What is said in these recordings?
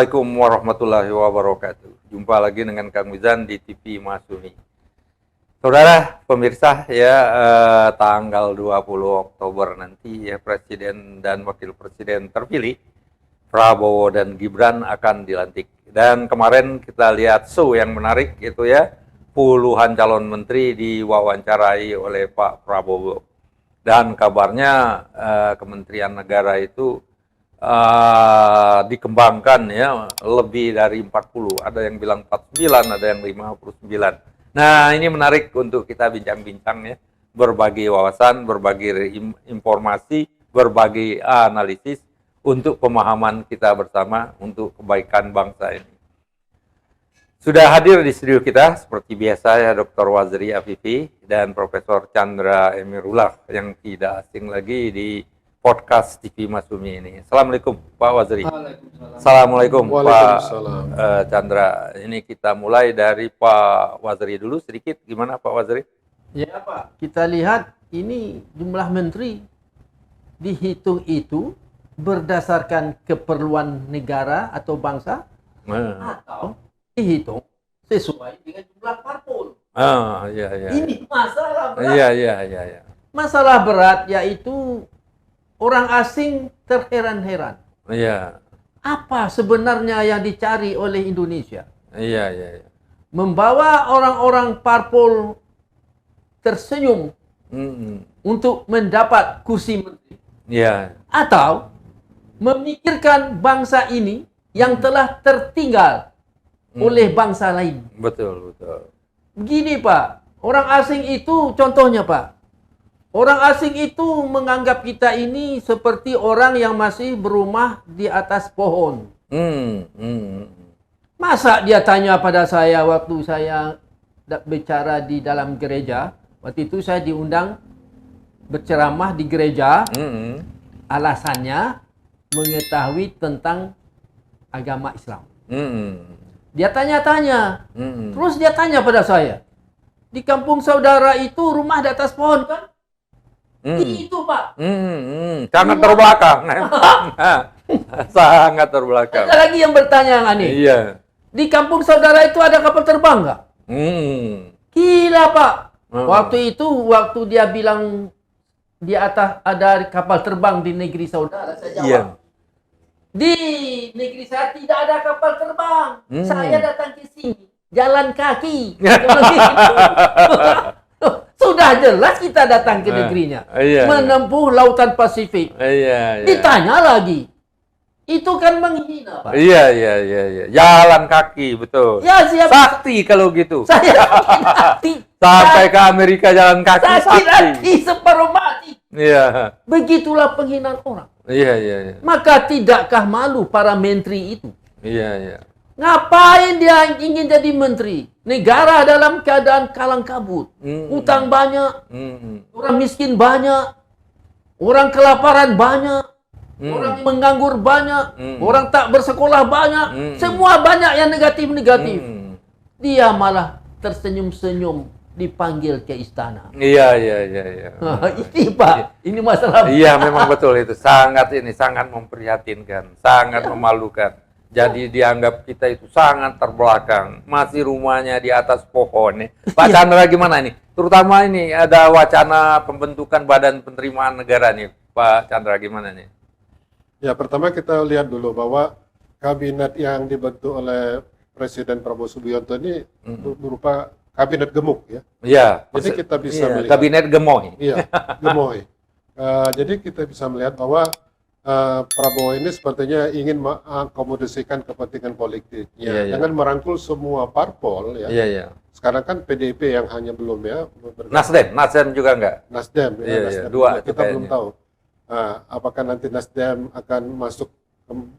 Assalamualaikum warahmatullahi wabarakatuh. Jumpa lagi dengan Kang Mizan di TV Masumi. Saudara pemirsa ya, tanggal 20 Oktober nanti ya Presiden dan Wakil Presiden terpilih Prabowo dan Gibran akan dilantik. Dan kemarin kita lihat show yang menarik itu ya, puluhan calon menteri diwawancarai oleh Pak Prabowo. Dan kabarnya Kementerian Negara itu dikembangkan ya lebih dari 40, ada yang bilang 49, ada yang 59. Nah, ini menarik untuk kita bincang-bincang ya, berbagi wawasan, berbagi informasi, berbagi analisis untuk pemahaman kita bersama untuk kebaikan bangsa ini. Sudah hadir di studio kita seperti biasa ya Dr. Wazri Afifi dan Profesor Chandra Emirullah yang tidak asing lagi di podcast TV Masumi ini. Assalamualaikum Pak Wazri. Assalamualaikum Pak Chandra. Ini kita mulai dari Pak Wazri dulu sedikit. Gimana Pak Wazri? Ya Pak, kita lihat ini jumlah menteri dihitung itu berdasarkan keperluan negara atau bangsa atau dihitung sesuai dengan jumlah parpol. Iya. Ini masalah berat. Iya. Masalah berat yaitu orang asing terheran-heran. Iya. Apa sebenarnya yang dicari oleh Indonesia? Iya. Membawa orang-orang parpol tersenyum untuk mendapat kursi menteri. Iya. Atau memikirkan bangsa ini yang telah tertinggal oleh bangsa lain. Betul. Begini Pak, orang asing itu contohnya Pak. Orang asing itu menganggap kita ini seperti orang yang masih berumah di atas pohon. Masa dia tanya pada saya waktu saya bicara di dalam gereja, waktu itu saya diundang berceramah di gereja, alasannya mengetahui tentang agama Islam. Dia tanya-tanya, terus dia tanya pada saya, di kampung saudara itu rumah di atas pohon kan? Itu Pak. Sangat terbelakang. Sangat terbelakang. Ada lagi yang bertanya nih. Iya. Di kampung saudara itu ada kapal terbang nggak? Gila Pak. Waktu itu, waktu dia bilang di atas ada kapal terbang di negeri saudara, saya jawab. Iya. Di negeri saya tidak ada kapal terbang. Saya datang ke sini jalan kaki. Sudah jelas kita datang ke negerinya. Menempuh lautan Pasifik. Iya. Ditanya lagi. Itu kan menghina, Pak. Iya. Jalan kaki, betul. Ya, siap. Sakti kalau gitu. Saya sakti. Sampai ke Amerika jalan kaki Sakti separuh mati. Iya. Begitulah penghinaan orang. Iya. Maka tidakkah malu para menteri itu? Iya. Ngapain dia ingin jadi menteri? Negara dalam keadaan kalang kabut. Utang banyak. Orang miskin banyak. Orang kelaparan banyak. Orang menganggur banyak. Orang tak bersekolah banyak. Semua banyak yang negatif-negatif. Dia malah tersenyum-senyum dipanggil ke istana. Iya. Ini Pak, ini masalah. Iya, memang betul itu. Sangat memprihatinkan. Sangat memalukan. Jadi dianggap kita itu sangat terbelakang. Masih rumahnya di atas pohon nih. Pak Chandra gimana nih? Terutama ini ada wacana pembentukan badan penerimaan negara nih. Pak Chandra gimana nih? Ya, pertama kita lihat dulu bahwa kabinet yang dibentuk oleh Presiden Prabowo Subianto ini berupa kabinet gemuk ya. Iya. Jadi kita bisa melihat. Kabinet gemoy. Iya, gemoy. Jadi kita bisa melihat bahwa Prabowo ini sepertinya ingin mengakomodasikan kepentingan politiknya dengan merangkul semua parpol ya. Iya. Sekarang kan PDIP yang hanya belum ya. Nasdem juga enggak? Nasdem. Iya. Dua kita belum tahu. Apakah nanti Nasdem akan masuk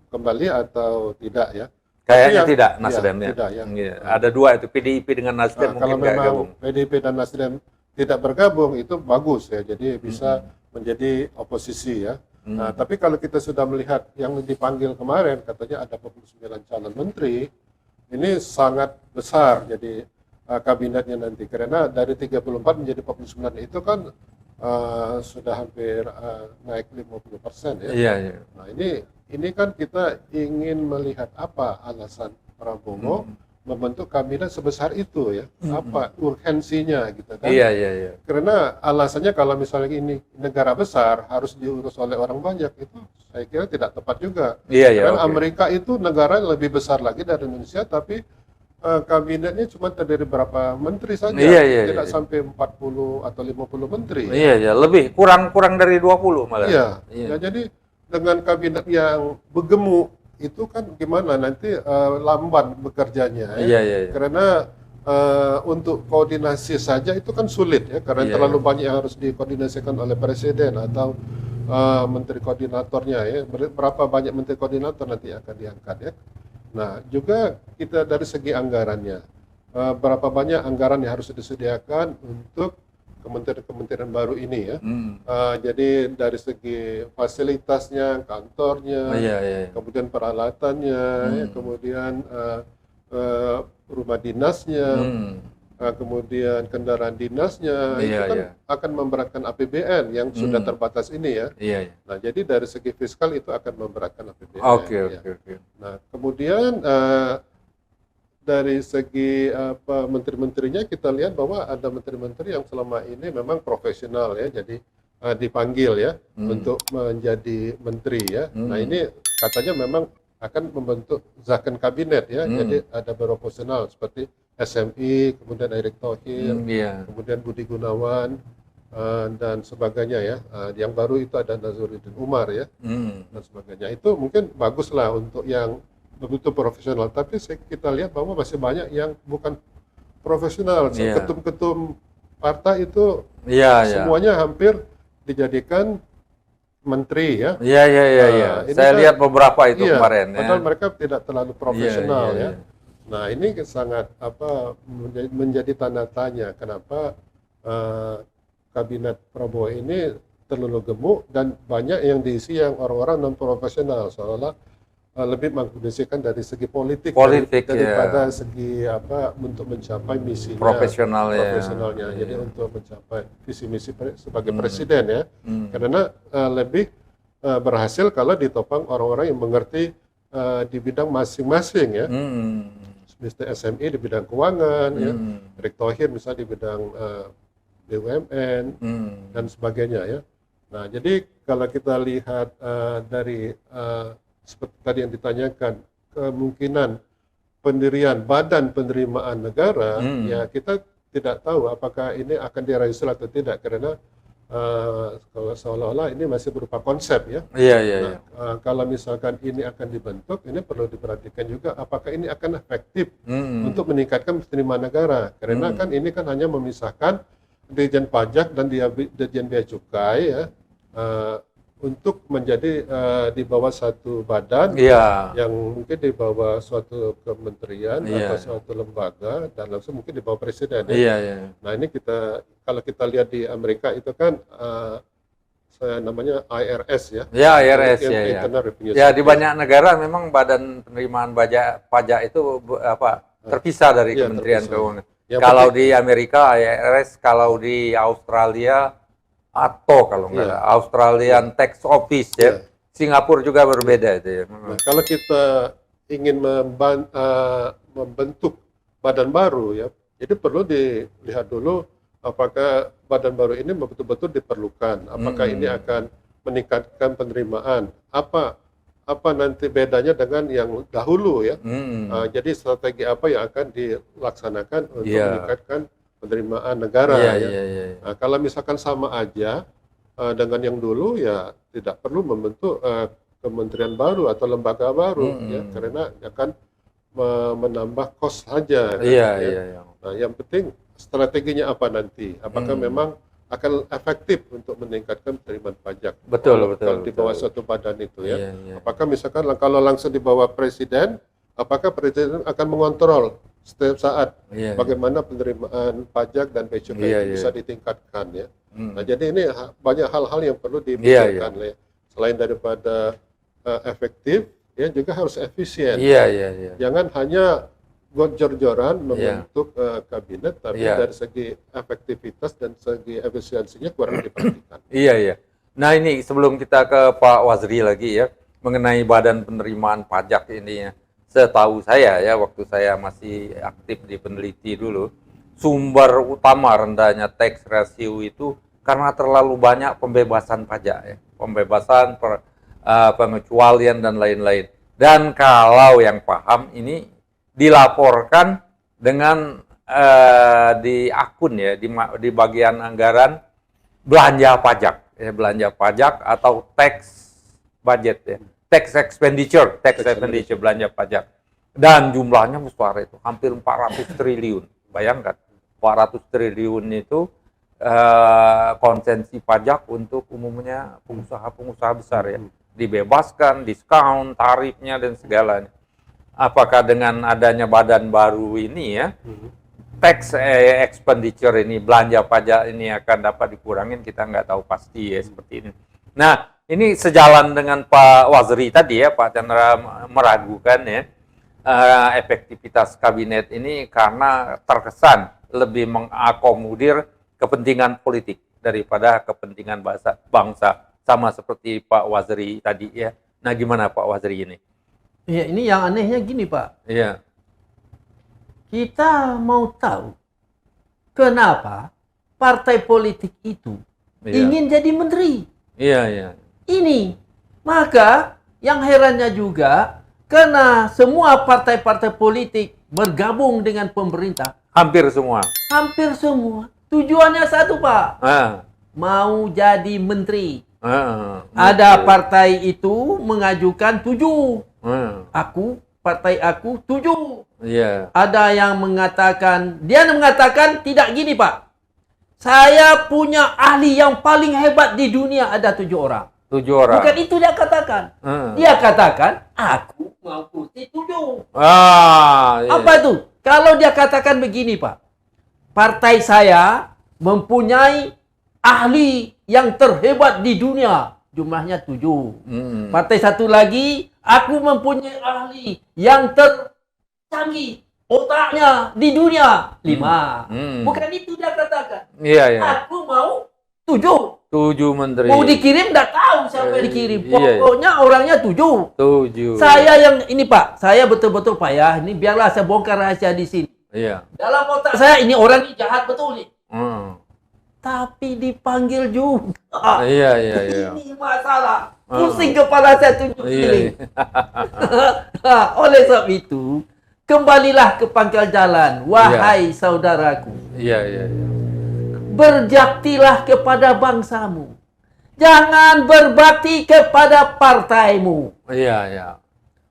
kembali atau tidak ya? Kayaknya tidak Nasdem ya. Tidak ya. Iya. Ada dua itu PDIP dengan Nasdem Kalau mungkin memang gabung. PDIP dan Nasdem tidak bergabung itu bagus ya. Jadi bisa menjadi oposisi ya. Nah, tapi kalau kita sudah melihat yang dipanggil kemarin, katanya ada 49 calon menteri, ini sangat besar jadi kabinetnya nanti. Karena dari 34 menjadi 49 itu kan sudah hampir naik 50% ya. Iya. Nah, ini ini kan kita ingin melihat apa alasan Prabowo membentuk kabinet sebesar itu ya, apa urgensinya gitu kan. Iya, iya, iya. Karena alasannya kalau misalnya ini negara besar harus diurus oleh orang banyak, itu saya kira tidak tepat juga. Iya, iya, Karena oke. Amerika itu negara lebih besar lagi dari Indonesia, tapi kabinetnya cuma terdiri berapa menteri saja, Iya, iya, tidak iya. sampai 40 atau 50 menteri. Iya, iya, lebih kurang dari 20 malah. Iya. Iya. Ya, jadi dengan kabinet yang bergemuk itu kan gimana nanti lamban bekerjanya ya. Iya, iya, iya. Karena untuk koordinasi saja itu kan sulit ya, karena Iya, terlalu iya. banyak yang harus dikoordinasikan oleh presiden atau menteri koordinatornya ya. Berapa banyak menteri koordinator nanti akan diangkat ya. Nah, juga kita dari segi anggarannya, berapa banyak anggaran yang harus disediakan untuk kementerian-kementerian baru ini ya. Jadi dari segi fasilitasnya, kantornya, Iya, iya. kemudian peralatannya, ya, kemudian rumah dinasnya, kemudian kendaraan dinasnya, Iya, itu kan iya. akan memberatkan APBN yang sudah terbatas ini ya. Iya, iya. Nah, jadi dari segi fiskal itu akan memberatkan APBN. Oke, ya. oke, oke. Nah, kemudian dari segi menteri-menterinya kita lihat bahwa ada menteri-menteri yang selama ini memang profesional ya, jadi dipanggil ya untuk menjadi menteri ya. Nah, ini katanya memang akan membentuk zakon kabinet ya, jadi ada profesional seperti SMI, kemudian Erick Thohir, Iya. kemudian Budi Gunawan dan sebagainya ya. Yang baru itu ada Nazarudin Umar ya dan sebagainya. Itu mungkin bagus lah untuk yang betul profesional, tapi kita lihat bahwa masih banyak yang bukan profesional. Iya. Ketum-ketum partai itu Iya, iya. semuanya hampir dijadikan menteri ya. Iya, iya, iya, iya. Ini Saya kan- lihat beberapa itu Iya, kemarin ya. padahal mereka tidak terlalu profesional Iya, iya, ya. iya. Nah, ini sangat menjadi tanda tanya kenapa kabinet Prabowo ini terlalu gemuk dan banyak yang diisi yang orang-orang non profesional, seolah lebih mengkondisikan dari segi politik, Politik, daripada segi untuk mencapai misinya Profesional, ya. profesionalnya. Iya. Jadi untuk mencapai visi misi sebagai presiden ya, karena lebih berhasil kalau ditopang orang-orang yang mengerti di bidang masing-masing ya. Mr. SMI di bidang keuangan ya, Erick Thohir misalnya di bidang BUMN dan sebagainya ya. Nah, jadi kalau kita lihat dari seperti tadi yang ditanyakan, kemungkinan pendirian badan penerimaan negara, ya kita tidak tahu apakah ini akan dirancang atau tidak, karena kalau seolah-olah ini masih berupa konsep ya. Iya, iya, iya. Nah, kalau misalkan ini akan dibentuk, ini perlu diperhatikan juga apakah ini akan efektif untuk meningkatkan penerimaan negara, karena kan ini kan hanya memisahkan Dirjen Pajak dan Dirjen Bea Cukai ya, untuk menjadi di bawah satu badan Iya. yang mungkin di bawah suatu kementerian Iya. atau suatu lembaga dan langsung mungkin di bawah presiden ya. Iya, iya. Nah, ini kalau kita lihat di Amerika itu kan namanya IRS ya. Ya, IRS ya, ya. Internal Revenue Ya, di Service. banyak negara memang badan penerimaan pajak itu terpisah dari Iya, Kementerian terpisah. Keuangan. Yang Kalau penting- di Amerika IRS, kalau di Australia atau kalau nggak Iya. salah, Australian Tax Office ya. Iya. Singapura juga berbeda itu ya. Nah, kalau kita ingin membentuk badan baru ya, jadi perlu dilihat dulu apakah badan baru ini betul-betul diperlukan, apakah ini akan meningkatkan penerimaan, apa nanti bedanya dengan yang dahulu ya. Jadi strategi apa yang akan dilaksanakan untuk Iya. meningkatkan penerimaan negara Iya, ya. iya, iya. Nah, kalau misalkan sama aja dengan yang dulu ya tidak perlu membentuk kementerian baru atau lembaga baru ya, karena akan menambah kos saja kan, Iya, ya. iya, iya. Nah, yang penting strateginya apa nanti? Apakah memang akan efektif untuk meningkatkan penerimaan pajak? Betul, kalau, betul, kalau di bawah betul. suatu badan itu ya. Iya, iya. Apakah misalkan kalau langsung di bawah presiden, apakah presiden akan mengontrol setiap saat Iya, bagaimana penerimaan pajak dan bea cukai Iya, itu iya. bisa ditingkatkan ya. Nah, jadi ini banyak hal-hal yang perlu Iya, dipikirkan ya. Selain daripada efektif, ya juga harus efisien. Iya, iya, iya. Jangan hanya jor-joran membentuk kabinet, tapi Iya. dari segi efektivitas dan segi efisiensinya kurang diperhatikan. Iya, iya. Nah, ini sebelum kita ke Pak Wazri lagi ya. mengenai badan penerimaan pajak ini ya. Setahu saya ya, waktu saya masih aktif di peneliti dulu, sumber utama rendahnya tax ratio itu karena terlalu banyak pembebasan pajak ya. Pembebasan, pengecualian dan lain-lain. Dan kalau yang paham ini dilaporkan dengan di akun ya, di bagian anggaran belanja pajak ya, belanja pajak atau tax budget ya, tax expenditure belanja pajak, dan jumlahnya besar itu hampir 400 triliun. Bayangkan 400 triliun itu konsensi pajak untuk umumnya pengusaha-pengusaha besar ya, dibebaskan, diskon tarifnya dan segalanya. Apakah dengan adanya badan baru ini ya, tax expenditure ini, belanja pajak ini akan dapat dikurangin, kita nggak tahu pasti ya seperti ini. Nah, ini sejalan dengan Pak Wazri tadi ya, Pak Chandra meragukan ya efektivitas kabinet ini karena terkesan lebih mengakomodir kepentingan politik daripada kepentingan bangsa, sama seperti Pak Wazri tadi ya. Nah, gimana Pak Wazri ini? Ya, ini yang anehnya gini Pak. Iya. Kita mau tahu kenapa partai politik itu ingin jadi menteri. Iya, iya. Ini. Maka yang herannya juga karena semua partai-partai politik bergabung dengan pemerintah. Hampir semua. Hampir semua. Tujuannya satu Pak. Mau jadi menteri. Ada partai itu mengajukan 7. Partai aku 7. Iya. Ada yang mengatakan, dia mengatakan tidak gini Pak. Saya punya ahli yang paling hebat di dunia, ada 7 orang. 7 orang. Bukan itu dia katakan. Dia katakan, aku mau kursi 7. Iya. Apa itu? Kalau dia katakan begini Pak. Partai saya mempunyai ahli yang terhebat di dunia. Jumlahnya 7. Partai satu lagi, aku mempunyai ahli yang tercanggih otaknya di dunia 5. Bukan itu dia katakan. Iya, iya. Aku mau 7. 7 menteri. Mau dikirim nggak tahu siapa yang dikirim. Pokoknya orangnya 7. 7. Saya yang ini Pak, saya betul-betul Pak ya. Ini biarlah saya bongkar rahasia di sini. Iya. Dalam otak saya ini orang ini jahat betul nih. Tapi dipanggil juga. Iya, iya, iya. Ini masalah. Pusing kepala saya tunjuk ini. Iya. Oleh sebab itu, kembalilah ke pangkal jalan, wahai saudaraku. Iya, iya, iya. Berjaktilah kepada bangsamu. Jangan berbakti kepada partaimu. Iya, iya.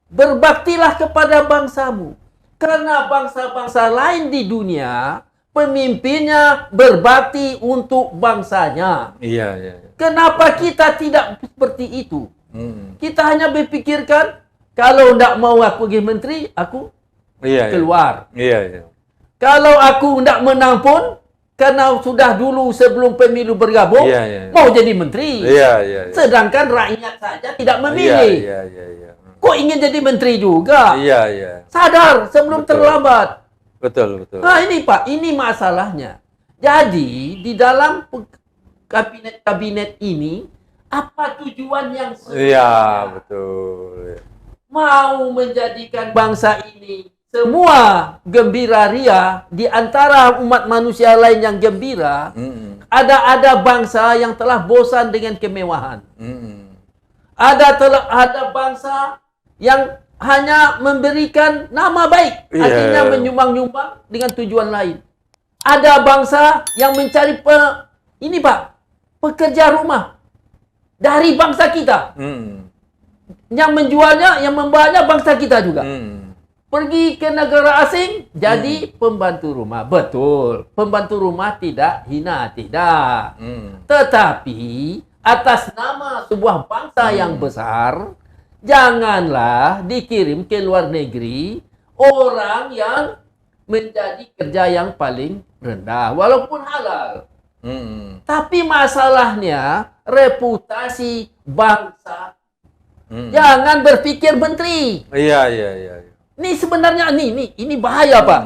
Berbaktilah kepada bangsamu. Karena bangsa-bangsa lain di dunia, pemimpinnya berbakti untuk bangsanya. Iya, iya. Kenapa kita tidak seperti itu? Kita hanya berpikirkan, kalau tidak mau aku jadi menteri, aku keluar. Iya, iya. Kalau aku tidak menang pun, karena sudah dulu sebelum pemilu bergabung, mau jadi menteri. Iya, iya. Sedangkan rakyat saja tidak memilih. Iya, iya, iya. Kok ingin jadi menteri juga? Iya, iya. Sadar sebelum terlambat. Betul, betul. Nah ini Pak, ini masalahnya. Jadi di dalam kabinet ini, apa tujuan yang sebenarnya? Iya, betul. Mau menjadikan bangsa ini semua gembira ria, di antara umat manusia lain yang gembira, ada bangsa yang telah bosan dengan kemewahan. Ada bangsa yang hanya memberikan nama baik, artinya menyumbang-nyumbang dengan tujuan lain. Ada bangsa yang mencari ini Pak, pekerja rumah dari bangsa kita. Yang menjualnya, yang membawanya bangsa kita juga. Pergi ke negara asing, jadi pembantu rumah. Betul, pembantu rumah tidak hina, tidak. Tetapi atas nama sebuah bangsa yang besar, janganlah dikirim ke luar negeri orang yang menjadi kerja yang paling rendah, walaupun halal. Tapi masalahnya reputasi bangsa. Jangan berpikir menteri. Iya, iya, iya. Ini sebenarnya ini bahaya Pak.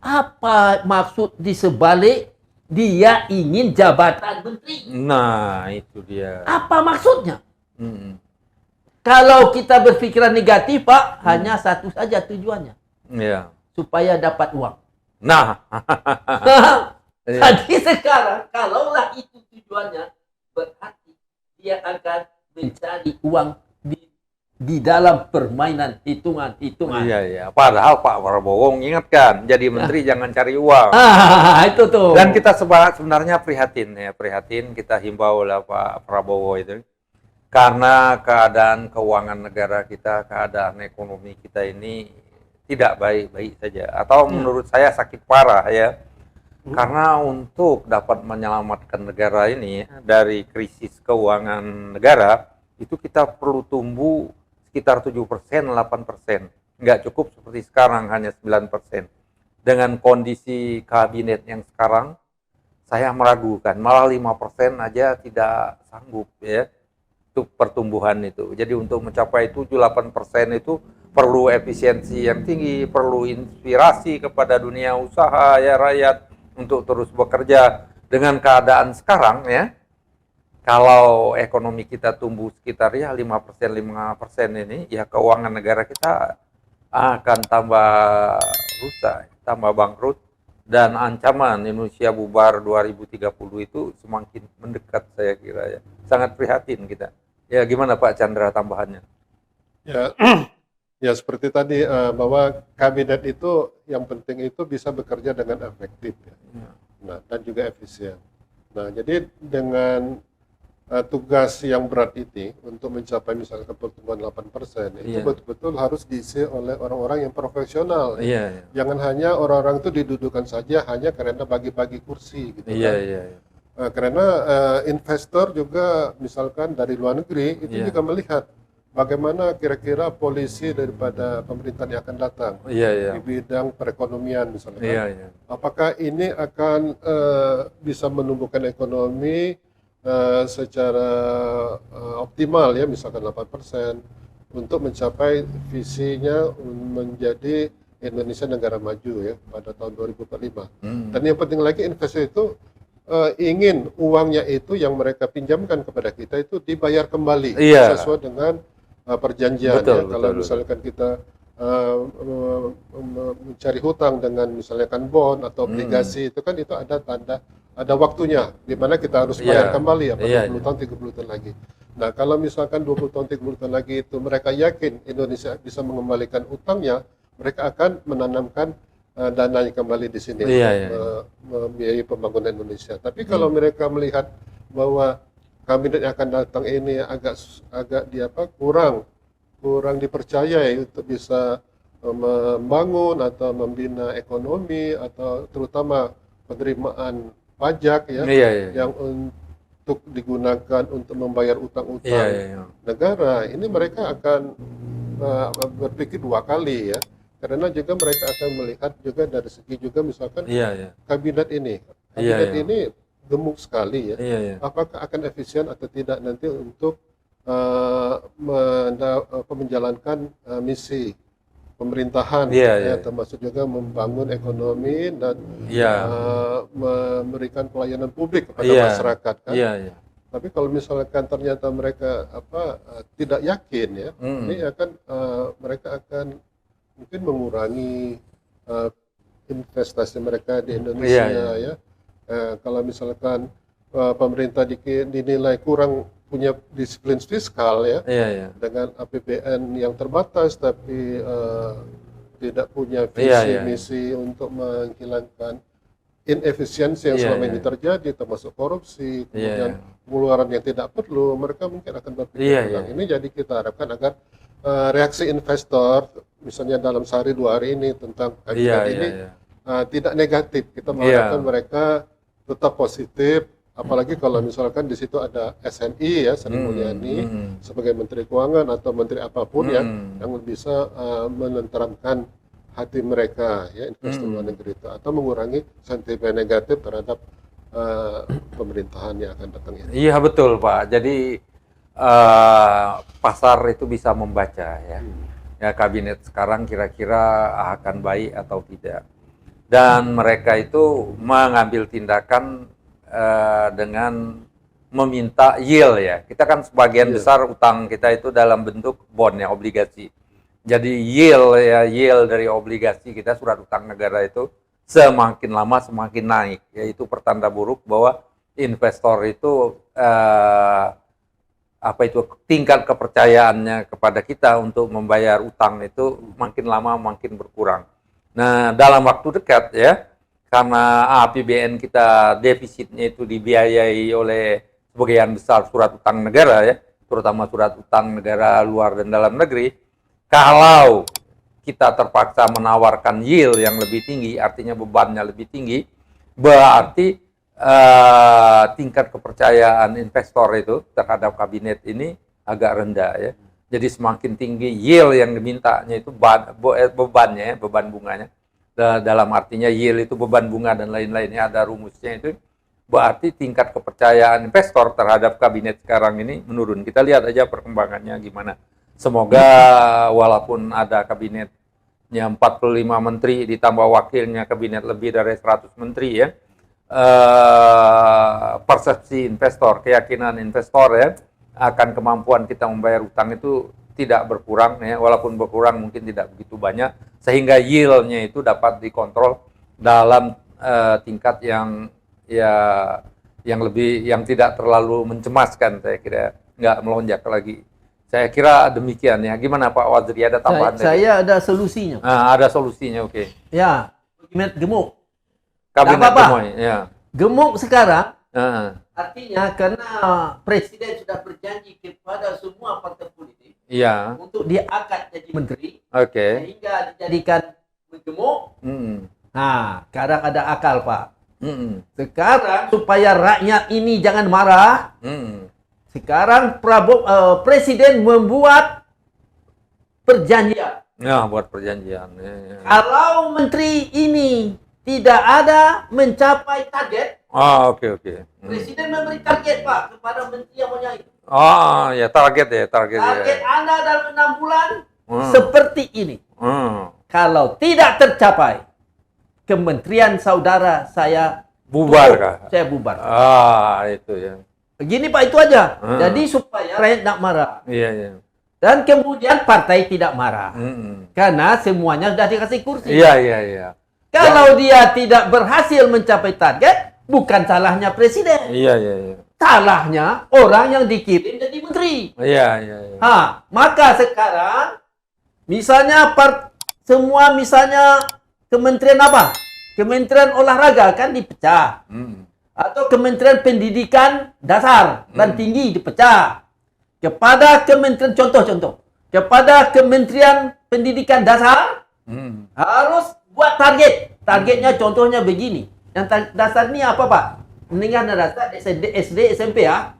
Apa maksud di sebalik dia ingin jabatan menteri? Nah, itu dia. Apa maksudnya? Kalau kita berpikiran negatif, Pak, hanya satu saja tujuannya. Iya. Supaya dapat uang. Nah, iya. Jadi sekarang, kalaulah itu tujuannya, berarti dia akan mencari uang di dalam permainan hitungan-hitungan. Iya, iya. Padahal Pak Prabowo mengingatkan, jadi menteri jangan cari uang. Itu tuh. Dan kita sebenarnya prihatin ya, prihatin kita himbau lah Pak Prabowo itu. Karena keadaan keuangan negara kita, keadaan ekonomi kita ini tidak baik-baik saja. Atau menurut saya sakit parah ya. Karena untuk dapat menyelamatkan negara ini dari krisis keuangan negara, itu kita perlu tumbuh sekitar 7%, 8%. Nggak cukup seperti sekarang, hanya 9%. Dengan kondisi kabinet yang sekarang, saya meragukan, malah 5% aja tidak sanggup ya. Untuk pertumbuhan itu. Jadi untuk mencapai 7-8% itu perlu efisiensi yang tinggi, perlu inspirasi kepada dunia usaha ya rakyat untuk terus bekerja. Dengan keadaan sekarang ya, kalau ekonomi kita tumbuh sekitar ya 5% ini, ya keuangan negara kita akan tambah rusak, tambah bangkrut, dan ancaman Indonesia bubar 2030 itu semakin mendekat saya kira ya. Sangat prihatin kita. Ya gimana Pak Chandra tambahannya? Ya, ya seperti tadi bahwa kabinet itu yang penting itu bisa bekerja dengan efektif ya. Nah, dan juga efisien. Nah, jadi dengan tugas yang berat ini untuk mencapai misalnya pertumbuhan 8% itu betul-betul harus diisi oleh orang-orang yang profesional. Jangan hanya orang-orang itu didudukan saja hanya karena bagi-bagi kursi gitu kan. Karena investor juga misalkan dari luar negeri itu juga melihat bagaimana kira-kira polisi daripada pemerintahan yang akan datang di bidang perekonomian misalnya. Apakah ini akan bisa menumbuhkan ekonomi secara optimal ya, misalkan 8% untuk mencapai visinya menjadi Indonesia negara maju ya pada tahun 2045. Dan yang penting lagi investor itu ingin uangnya itu yang mereka pinjamkan kepada kita itu dibayar kembali sesuai dengan perjanjian. Kalau misalkan kita mencari hutang dengan misalkan bond atau obligasi itu kan itu ada waktunya di mana kita harus bayar kembali apa 20 tahun 30 tahun lagi. Nah, kalau misalkan 20 tahun 30 tahun lagi itu mereka yakin Indonesia bisa mengembalikan utangnya, mereka akan menanamkan dananya kembali di sini membiayai pembangunan Indonesia. Tapi kalau mereka melihat bahwa kabinet yang akan datang ini agak kurang dipercayai untuk bisa membangun atau membina ekonomi atau terutama penerimaan pajak yang untuk digunakan untuk membayar utang-utang negara, ini mereka akan berpikir dua kali ya. Karena juga mereka akan melihat juga dari segi juga misalkan kabinet ini gemuk sekali ya. Apakah akan efisien atau tidak nanti untuk menjalankan misi pemerintahan termasuk juga membangun ekonomi dan memberikan pelayanan publik kepada masyarakat kan. Tapi kalau misalkan ternyata mereka tidak yakin ya, ini akan mereka akan mungkin mengurangi investasi mereka di Indonesia kalau misalkan pemerintah dinilai kurang punya disiplin fiskal ya, dengan APBN yang terbatas tapi tidak punya visi misi untuk menghilangkan inefisiensi yang selama ini terjadi termasuk korupsi, kemudian pengeluaran yang tidak perlu, mereka mungkin akan berpikir ulang. Ini jadi kita harapkan agar reaksi investor misalnya dalam sehari 2 hari ini tentang kabinet ini tidak negatif. Kita mengharapkan mereka tetap positif, apalagi kalau misalkan di situ ada SNI ya, Sri Mulyani sebagai Menteri Keuangan atau Menteri apapun yang bisa menenteramkan hati mereka ya, investor luar negeri itu, atau mengurangi sentimen negatif terhadap pemerintahan yang akan datang ini. Iya betul Pak. Jadi pasar itu bisa membaca ya. Ya kabinet sekarang kira-kira akan baik atau tidak. Dan mereka itu mengambil tindakan dengan meminta yield ya. Kita kan sebagian besar utang kita itu dalam bentuk bond ya, obligasi. Jadi yield dari obligasi kita, surat utang negara itu semakin lama semakin naik. Yaitu pertanda buruk bahwa investor itu tingkat kepercayaannya kepada kita untuk membayar utang itu makin lama makin berkurang. Nah, dalam waktu dekat ya, karena APBN kita defisitnya itu dibiayai oleh sebagian besar surat utang negara ya, terutama surat utang negara luar dan dalam negeri. Kalau kita terpaksa menawarkan yield yang lebih tinggi, artinya bebannya lebih tinggi, berarti tingkat kepercayaan investor itu terhadap kabinet ini agak rendah ya. Jadi semakin tinggi yield yang dimintanya itu bebannya, beban bunganya. Dalam artinya yield itu beban bunga dan lain-lainnya, ada rumusnya itu. Berarti tingkat kepercayaan investor terhadap kabinet sekarang ini menurun. Kita lihat aja perkembangannya gimana. Semoga walaupun ada kabinetnya 45 menteri ditambah wakilnya kabinet lebih dari 100 menteri ya, persepsi investor, keyakinan investor ya akan kemampuan kita membayar utang itu tidak berkurang ya, walaupun berkurang mungkin tidak begitu banyak, sehingga yield-nya itu dapat dikontrol dalam tingkat yang tidak terlalu mencemaskan. Saya kira nggak melonjak lagi. Saya kira demikian ya. Gimana Pak Waziri, ada tambahan? Saya ada solusinya. Ada solusinya, oke. Ya, kabinet gemuk. Kabinet gemuk, ya. Gemuk sekarang, artinya karena Presiden sudah berjanji kepada semua partai politik untuk diangkat jadi menteri, sehingga dijadikan gemuk. Nah, sekarang ada akal Pak. Sekarang supaya rakyat ini jangan marah, sekarang Presiden membuat perjanjian. Ya, buat perjanjian. Kalau menteri ini tidak ada mencapai target, Presiden memberi target Pak kepada menteri yang punya itu. Target Anda dalam 6 bulan seperti ini. Kalau tidak tercapai, kementerian saudara saya bubar. Saya bubar. Itu ya. Begini Pak, itu aja. Jadi supaya rakyat tidak marah. Iya. Dan kemudian partai tidak marah. Karena semuanya sudah dikasih kursi. Iya. Kalau dia tidak berhasil mencapai target, bukan salahnya Presiden. Iya. Salahnya orang yang dikirim jadi menteri. Iya. Maka sekarang misalnya misalnya kementerian apa? Kementerian olahraga kan dipecah. Atau kementerian pendidikan dasar dan tinggi dipecah. Kepada kementerian, contoh. Kepada kementerian pendidikan dasar harus buat target. Targetnya contohnya begini. Yang dasar ini apa Pak? Menengah dan dasar, SD, SMP ya.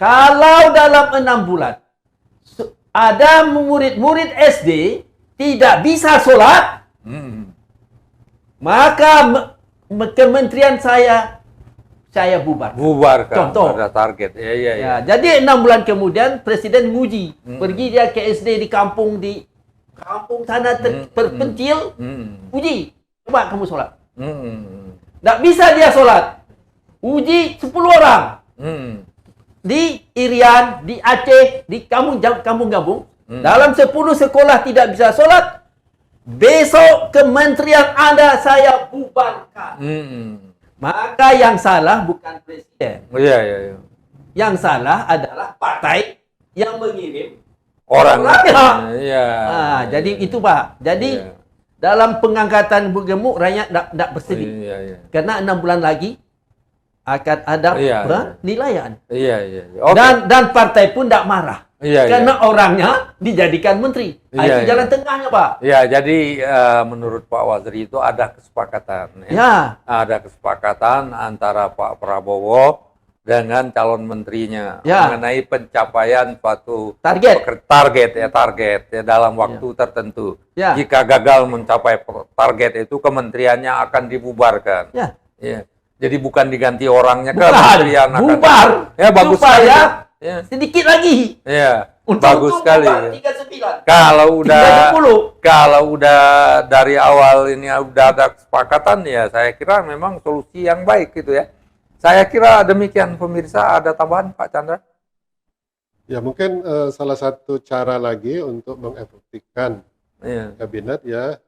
Kalau dalam 6 bulan ada murid-murid SD tidak bisa sholat, maka kementerian saya bubar. Contoh. Ada target. Iya. Jadi 6 bulan kemudian Presiden nguji. Pergi dia ke SD di kampung sana terpencil, uji. Coba kamu sholat. Tidak bisa dia sholat. Uji 10 orang. Di Irian, di Aceh, di kampung gabung. Dalam 10 sekolah tidak bisa sholat. Besok kementerian Anda saya bubarkan. Maka yang salah bukan Presiden. Iya. Yang salah adalah partai yang mengirim orangnya. Jadi itu Pak. Jadi dalam pengangkatan gemuk rakyat tidak bersedih. Karena 6 bulan lagi akan ada penilaian. Dan partai pun tidak marah. Karena orangnya dijadikan menteri. Itu jalan tengahnya Pak. Jadi menurut Pak Waziri itu ada kesepakatan. Ada kesepakatan antara Pak Prabowo dengan calon menterinya mengenai pencapaian suatu target dalam waktu tertentu. Jika gagal mencapai target itu, kementeriannya akan dibubarkan. Jadi bukan diganti orangnya, kementerian akan bubar. Bagus supaya sedikit lagi. Bagus sekali. 39. Kalau udah dari awal ini udah ada kesepakatan, ya saya kira memang solusi yang baik gitu ya. Saya kira demikian pemirsa. Ada tambahan Pak Chandra? Ya mungkin salah satu cara lagi untuk mengefektifkan Iya. kabinet ya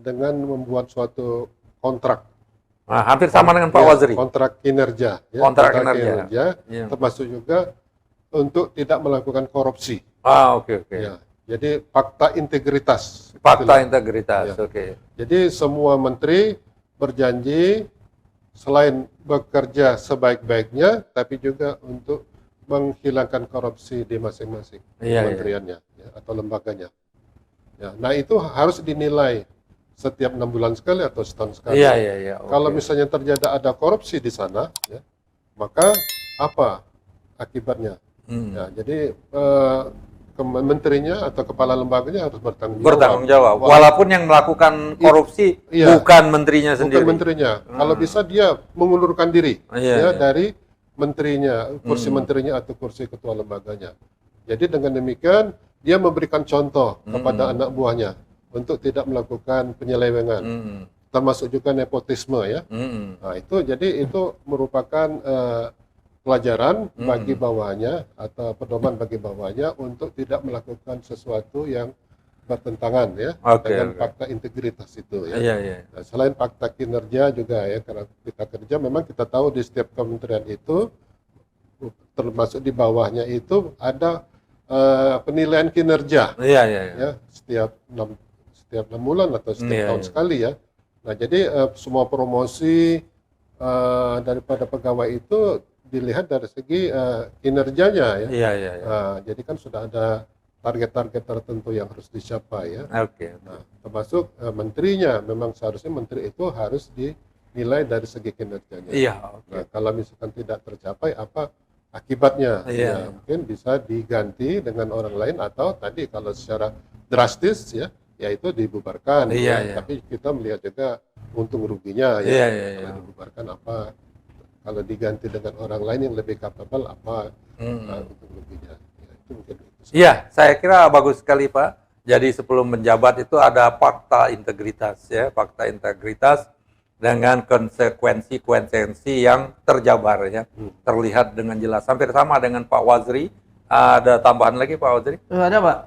dengan membuat suatu kontrak. Nah, hampir sama dengan Pak Ya, Waziri. kontrak kinerja. Ya, Kontrak kinerja. Iya. termasuk juga untuk tidak melakukan korupsi. Oke. Ya, jadi fakta integritas. Fakta Itulah. integritas. Ya. Oke. Jadi semua menteri berjanji selain bekerja sebaik-baiknya, tapi juga untuk menghilangkan korupsi di masing-masing Iya. kementeriannya ya, atau lembaganya. Ya, nah itu harus dinilai setiap 6 bulan sekali atau setahun sekali. Iya. Oke. Kalau misalnya terjadi ada korupsi di sana, ya, maka apa akibatnya? Ya, jadi menterinya atau kepala lembaganya harus bertanggung jawab. Walaupun yang melakukan korupsi Iya. bukan menterinya sendiri. Bukan menterinya. Kalau bisa dia mengundurkan diri Iya. dari menterinya, kursi menterinya atau kursi ketua lembaganya. Jadi dengan demikian dia memberikan contoh kepada anak buahnya untuk tidak melakukan penyelewengan, termasuk juga nepotisme ya. Nah itu jadi itu merupakan pelajaran bagi bawahnya atau pedoman bagi bawahnya untuk tidak melakukan sesuatu yang bertentangan ya dengan fakta integritas itu ya. Iya. Nah, selain fakta kinerja juga ya, karena kita kerja memang kita tahu di setiap kementerian itu termasuk di bawahnya itu ada penilaian kinerja. Iya. Ya, setiap 6 bulan atau setiap tahun sekali ya. Nah, jadi semua promosi daripada pegawai itu dilihat dari segi kinerjanya ya. Iya. Jadi kan sudah ada target-target tertentu yang harus dicapai ya. Oke. Nah, termasuk menterinya, memang seharusnya menteri itu harus dinilai dari segi kinerjanya. Iya. Nah, kalau misalkan tidak tercapai, apa akibatnya? Iya. Ya, mungkin bisa diganti dengan orang lain atau tadi kalau secara drastis ya, yaitu dibubarkan. Iya. Tapi kita melihat juga untung ruginya ya. Iya. Kalau dibubarkan apa? Kalau diganti dengan orang lain yang lebih kapabel apa untung ruginya? Ya, itu mungkin. Iya, saya kira bagus sekali Pak. Jadi sebelum menjabat itu ada fakta integritas ya, fakta integritas dengan konsekuensi yang terjabar ya, terlihat dengan jelas. Hampir sama dengan Pak Waziri. Ada tambahan lagi Pak Waziri? Ada Pak.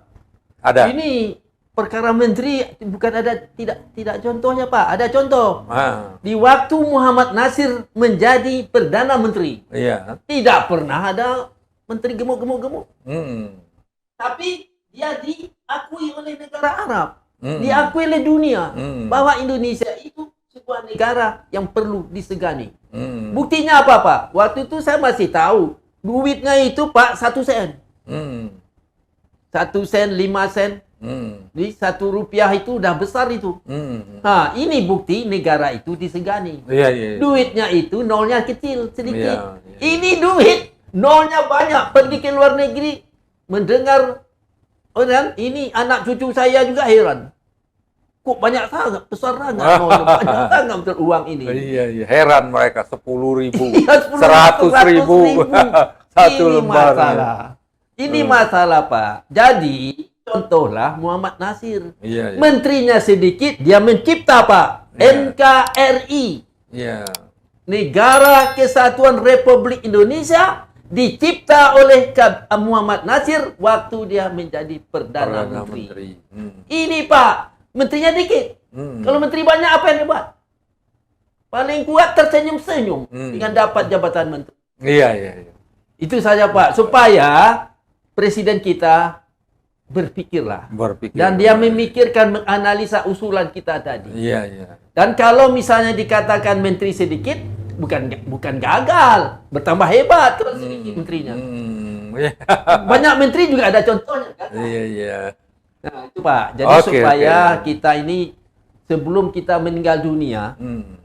Ada. Ini perkara menteri bukan ada tidak contohnya Pak. Ada contoh. Di waktu Muhammad Nasir menjadi perdana menteri, tidak pernah ada menteri gemuk-gemuk. Tapi dia diakui oleh negara Arab, diakui oleh dunia bahwa Indonesia itu sebuah negara yang perlu disegani. Buktinya apa Pak? Waktu itu saya masih tahu duitnya itu Pak 1 sen, 1 sen, 5 sen. Di Rp1 itu udah besar itu. Nah, ini bukti negara itu disegani. Duitnya itu nolnya kecil sedikit. Ini duit nolnya banyak. Pergi ke luar negeri mendengar orang ini, anak cucu saya juga heran. Kok banyak sangat, besar sangat nolnya, banyak sangat betul uang ini. Iya, heran mereka 10.000, 100.000 satu lembar. Ini masalah Pak. Jadi contohlah Muhammad Nasir. Iya. Menterinya sedikit, dia mencipta Pak. NKRI. Iya. Negara Kesatuan Republik Indonesia dicipta oleh Muhammad Nasir waktu dia menjadi Perdana Menteri. Ini Pak, menterinya dikit. Kalau menteri banyak apa yang dibuat? Paling kuat tersenyum-senyum dengan dapat jabatan menteri. Iya. Itu saja Pak, supaya presiden kita berpikirlah. Dan dia memikirkan, menganalisa usulan kita tadi. Iya. Dan kalau misalnya dikatakan menteri sedikit, bukan gagal, bertambah hebat kalau sedikit menterinya. Banyak menteri juga ada contohnya kan? Iya. Nah, itu Pak. Jadi supaya kita ini sebelum kita meninggal dunia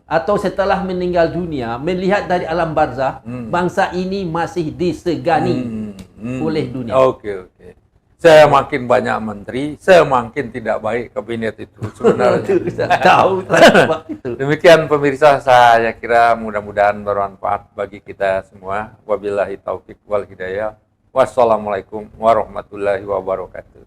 atau setelah meninggal dunia, melihat dari alam barzah, bangsa ini masih disegani oleh dunia. Oke. Semakin banyak menteri, semakin tidak baik kabinet itu sebenarnya. Tahu. Demikian pemirsa, saya kira mudah-mudahan bermanfaat bagi kita semua. Wabillahi taufik wal hidayah. Wassalamualaikum warahmatullahi wabarakatuh.